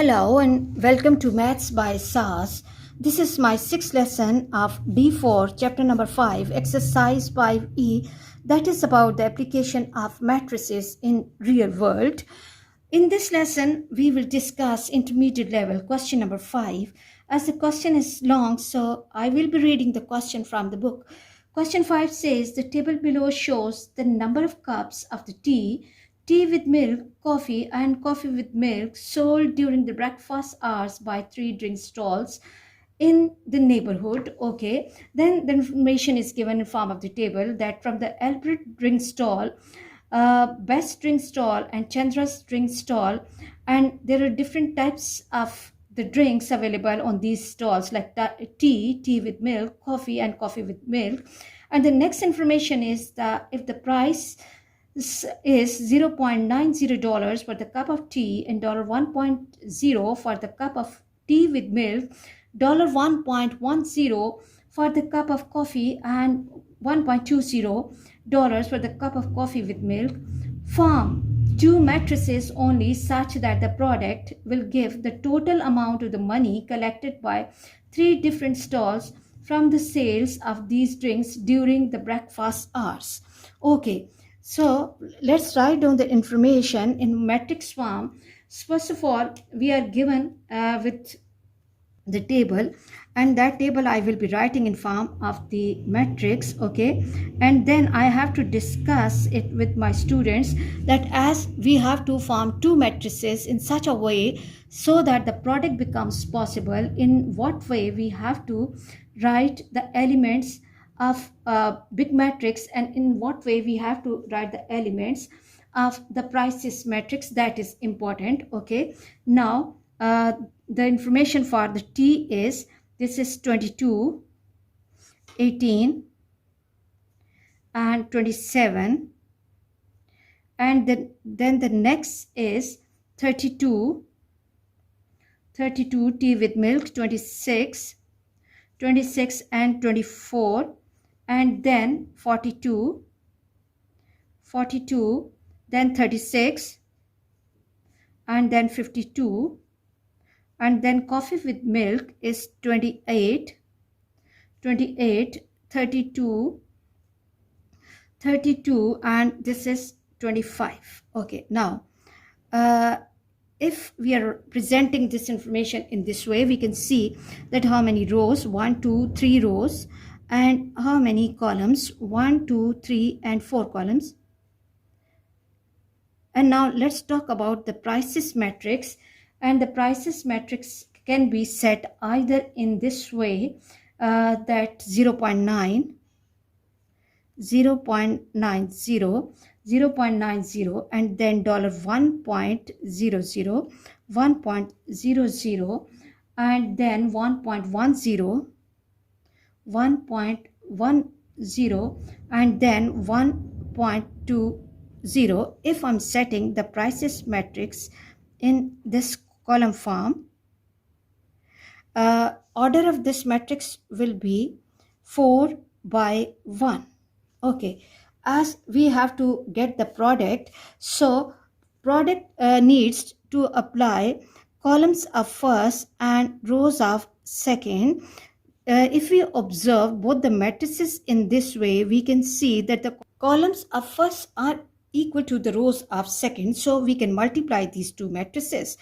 Hello and welcome to Maths by SAS. This is my sixth lesson of D4, chapter number 5, exercise 5E, that is about the application of matrices in real world. In this lesson, we will discuss intermediate level question number 5. As the question is long, so I will be reading the question from the book. Question 5 says, the table below shows the number of cups of the tea with milk, coffee, and coffee with milk sold during the breakfast hours by 3 drink stalls in the neighborhood. Okay, then the information is given in form of the table that from the Albert drink stall, Best drink stall, and Chandra's drink stall, and there are different types of the drinks available on these stalls like tea with milk, coffee, and coffee with milk. And the next information is that if the price is $0.90 for the cup of tea and $1.0 for the cup of tea with milk, $1.10 for the cup of coffee, and $1.20 for the cup of coffee with milk. Form two matrices only such that the product will give the total amount of the money collected by 3 different stalls from the sales of these drinks during the breakfast hours. Okay, so let's write down the information in matrix form. First of all, we are given with the table, and that table I will be writing in form of the matrix. Okay, and then I have to discuss it with my students that as we have to form two matrices in such a way so that the product becomes possible, in what way we have to write the elements of big matrix, and in what way we have to write the elements of the prices matrix. That is important. Okay, now the information for the T is, this is 22, 18, and 27, and then the next is 32 tea with milk, 26 and 24, and then 42, then 36, and then 52, and then coffee with milk is 28, 32, and this is 25. Okay, now if we are presenting this information in this way, we can see that how many rows, 1, 2, 3 rows, and how many columns, 1, 2, 3, and 4 columns. And now let's talk about the prices matrix. And the prices matrix can be set either in this way, that 0.90, 0.90, and then $1.00, 1.00, and then 1.10, 1.10, and then 1.20. If I'm setting the prices matrix in this column form, order of this matrix will be 4 by 1. Okay, as we have to get the product, so product needs to apply columns of first and rows of second. If we observe both the matrices in this way, we can see that the columns of first are equal to the rows of second, so we can multiply these two matrices,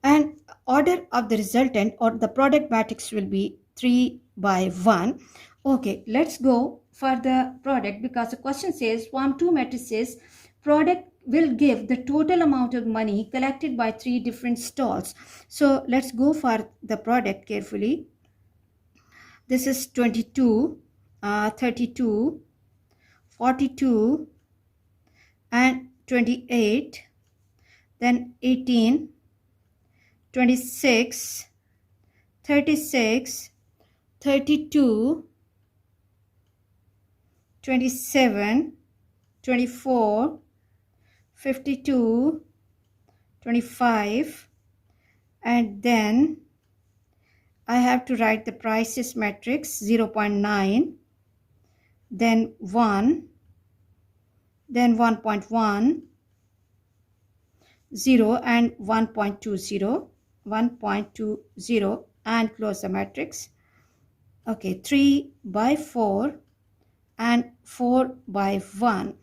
and order of the resultant or the product matrix will be 3 by 1. Okay, let's go for the product, because the question says form two matrices, product will give the total amount of money collected by 3 different stalls. So let's go for the product carefully. This is 22, 32, 42, and 28, then 18, 26, 36, 32, 27, 24, 52, 25, and then I have to write the prices matrix, 0.9, then 1, then 1.1, 0, and 1.20, 1.20 and close the matrix. Okay, 3 by 4 and 4 by 1.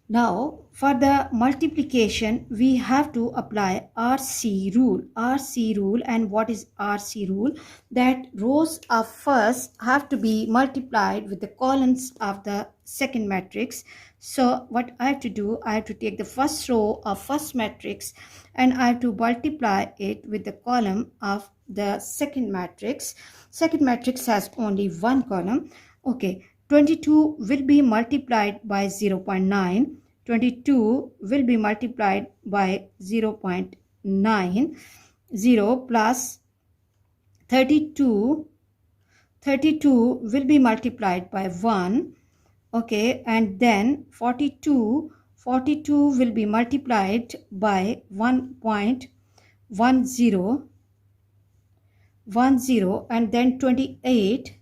Now, for the multiplication, we have to apply RC rule. RC rule, and what is RC rule? That rows of first have to be multiplied with the columns of the second matrix. So, what I have to do, I have to take the first row of first matrix and I have to multiply it with the column of the second matrix. Second matrix has only one column. Okay, 22 will be multiplied by 0.9. 22 will be multiplied by 0.9. 0 plus 32. 32 will be multiplied by 1. Okay, and then 42. 42 will be multiplied by 1.10. 10, and then 28.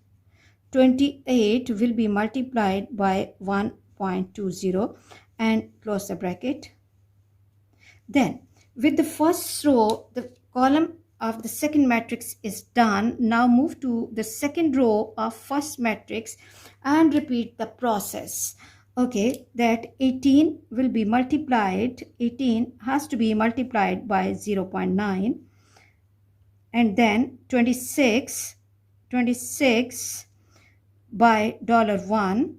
28 will be multiplied by 1.20 and close the bracket. Then with the first row, the column of the second matrix is done. Now move to the second row of first matrix and repeat the process. Okay, that 18 will be multiplied. 18 has to be multiplied by 0.9, and then 26 by $1.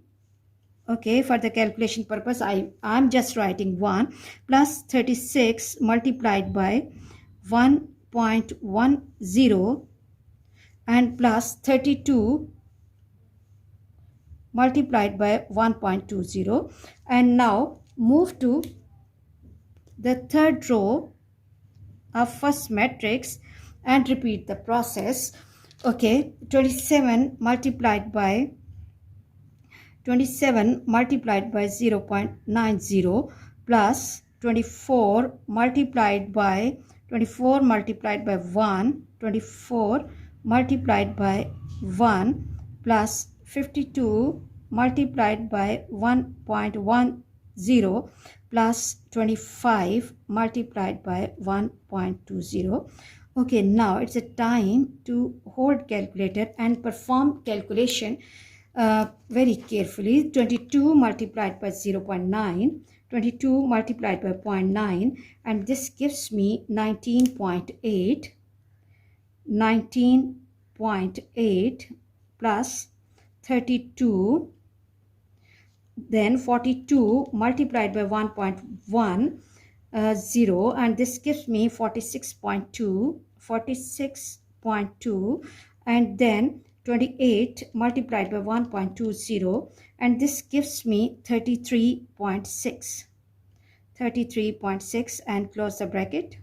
Okay, for the calculation purpose, I'm just writing 1 plus 36 multiplied by 1.10 and plus 32 multiplied by 1.20. And now move to the third row of first matrix and repeat the process. Okay, 27 multiplied by 0.90 plus 24 multiplied by 1, 24 multiplied by 1 plus 52 multiplied by 1.10 plus 25 multiplied by 1.20. Okay, now it's a time to hold calculator and perform calculation very carefully. 22 multiplied by 0.9, 22 multiplied by 0.9, and this gives me 19.8. 19.8 plus 32, then 42 multiplied by 1.10, and this gives me 46.2. 46.2, and then 28 multiplied by 1.20, and this gives me 33.6. 33.6 and close the bracket.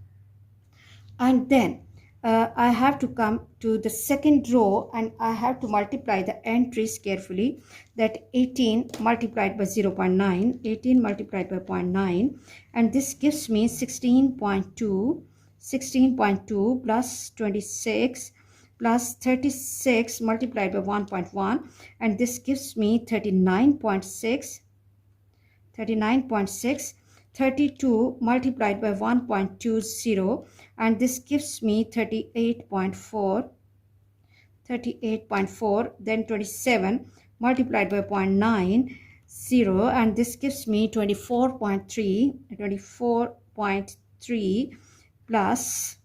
And then I have to come to the second row and I have to multiply the entries carefully. That 18 multiplied by 0.9, 18 multiplied by 0.9, and this gives me 16.2. 16.2 plus 26 plus 36 multiplied by 1.1, and this gives me 39.6. 39.6. 32 multiplied by 1.20, and this gives me 38.4. 38.4. Then 27 multiplied by 0.90, and this gives me 24.3. 24.3 plus,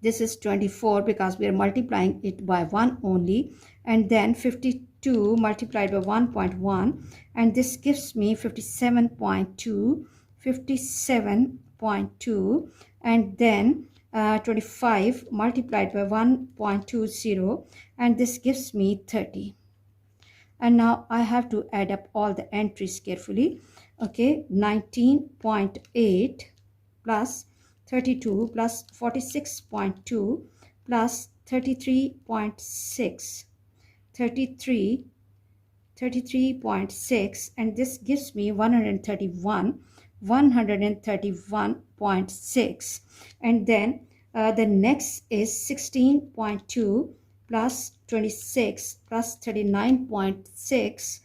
this is 24 because we are multiplying it by 1 only, and then 52 multiplied by 1.1, and this gives me 57.2. 57.2, and then 25 multiplied by 1.20, and this gives me 30. And now I have to add up all the entries carefully. Okay, 19.8 plus 32 plus 46.2 plus 33.6. 33.6, and this gives me 131.6, and then the next is 16.2 plus 26 plus 39.6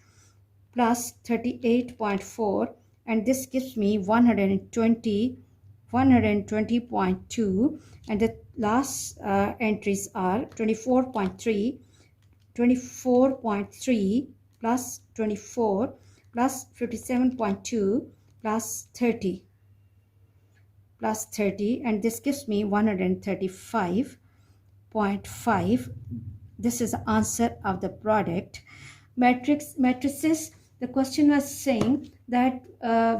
plus 38.4, and this gives me 120 120.2, and the last entries are 24.3, 24.3 plus 24 plus 57.2 plus 30, and this gives me 135.5. This is the answer of the product. Matrices, the question was saying that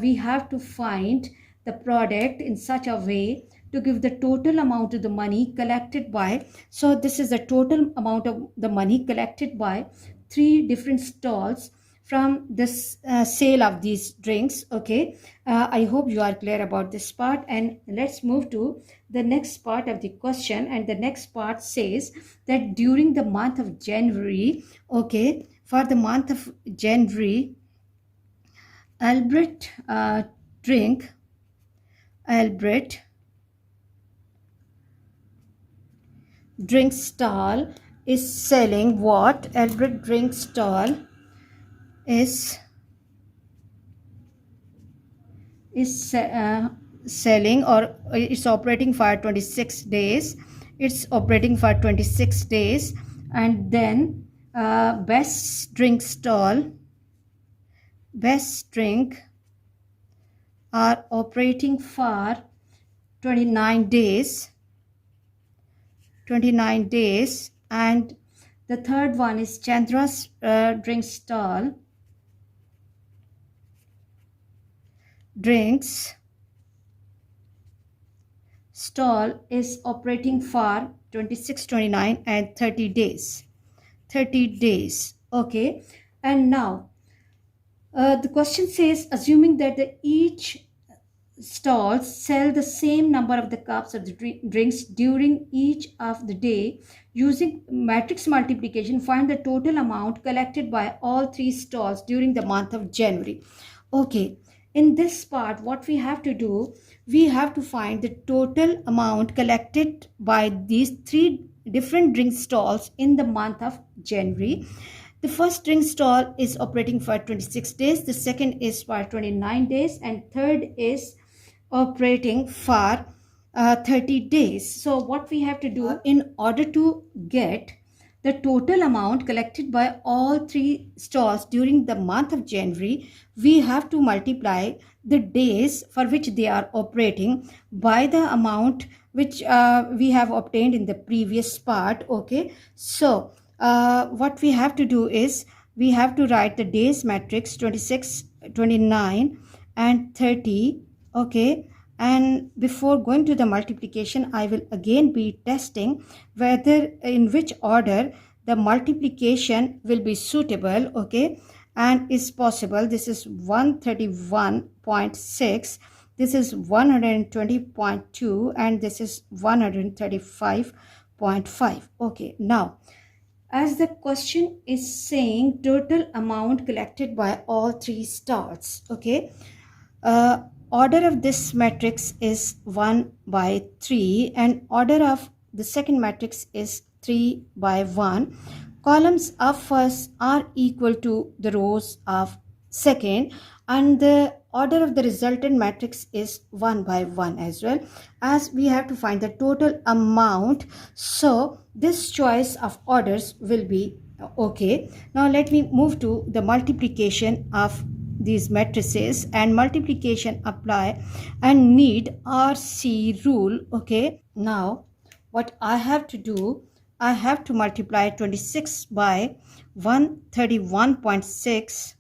we have to find the product in such a way to give the total amount of the money collected by. So this is the total amount of the money collected by 3 different stalls from this sale of these drinks. Okay, I hope you are clear about this part, and let's move to the next part of the question. And the next part says that during the month of January, okay, for the month of January, Albert drink stall is selling what? Albert drink stall is selling, or it's operating for 26 days. It's operating for 26 days. And then best drink are operating for 29 days. And the third one is Chandra's drink stall is operating for 26, 29 and 30 days. Okay, and now the question says, assuming that each stalls sell the same number of the cups of the drinks during each of the day, using matrix multiplication, find the total amount collected by all 3 stalls during the month of January. Okay, in this part, what we have to do, we have to find the total amount collected by these 3 different drink stalls in the month of January. The first drink stall is operating for 26 days, the second is for 29 days, and third is operating for 30 days. So what we have to do, in order to get the total amount collected by all 3 stalls during the month of January, we have to multiply the days for which they are operating by the amount which we have obtained in the previous part. Okay, so what we have to do is, we have to write the days matrix 26, 29 and 30. Okay, and before going to the multiplication, I will again be testing whether in which order the multiplication will be suitable. Okay, and is possible. This is 131.6, this is 120.2, and this is 135.5. okay, now as the question is saying total amount collected by all 3 stalls, okay, order of this matrix is 1 by 3 and order of the second matrix is 3 by 1. Columns of first are equal to the rows of second, and the order of the resultant matrix is 1 by 1 as well, as we have to find the total amount. So this choice of orders will be okay. Now let me move to the multiplication of these matrices, and multiplication apply and need RC rule. Okay, now what I have to do, I have to multiply 26 by 131.6,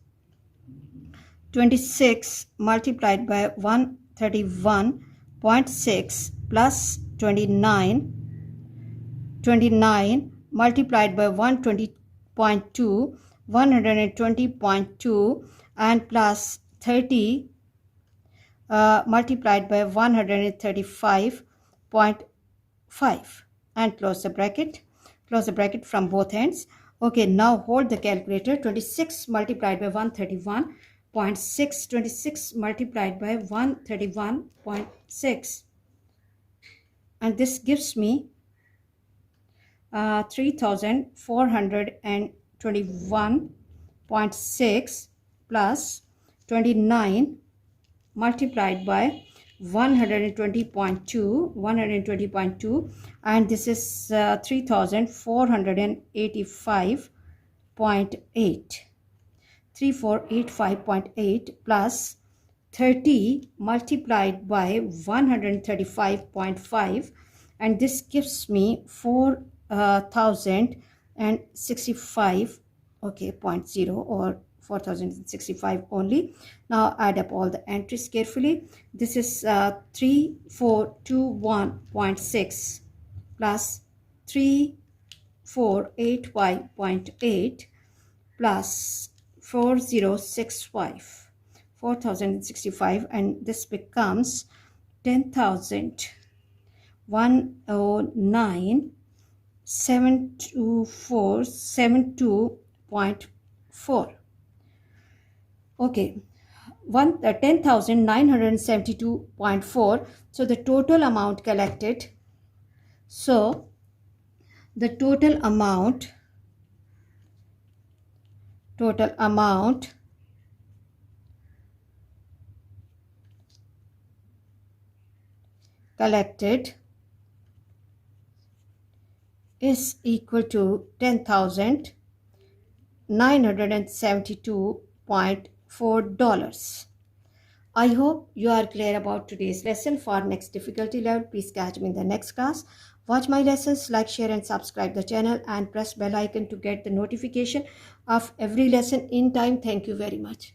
26 multiplied by 131.6 plus 29, 29 multiplied by 120.2, 120.2 and plus 30 multiplied by 135.5 and close the bracket from both ends. Okay, now hold the calculator. 26 multiplied by 131.6, 26 multiplied by 131.6, and this gives me 3421.6 plus 29 multiplied by 120.2, and this is 3485.8. 3485.8 plus 30 multiplied by 135.5, and this gives me 4065, okay, 0.0 or 4065 only. Now add up all the entries carefully. This is 3421.6 plus 3485.8 plus 4065, and this becomes 10,109,724.72.4. okay, 10,972.4. so the total amount collected, so the total amount collected is equal to 10,972.4. I hope you are clear about today's lesson. For next difficulty level, please catch me in the next class. Watch my lessons, like, share and subscribe the channel, and press bell icon to get the notification of every lesson in time. Thank you very much.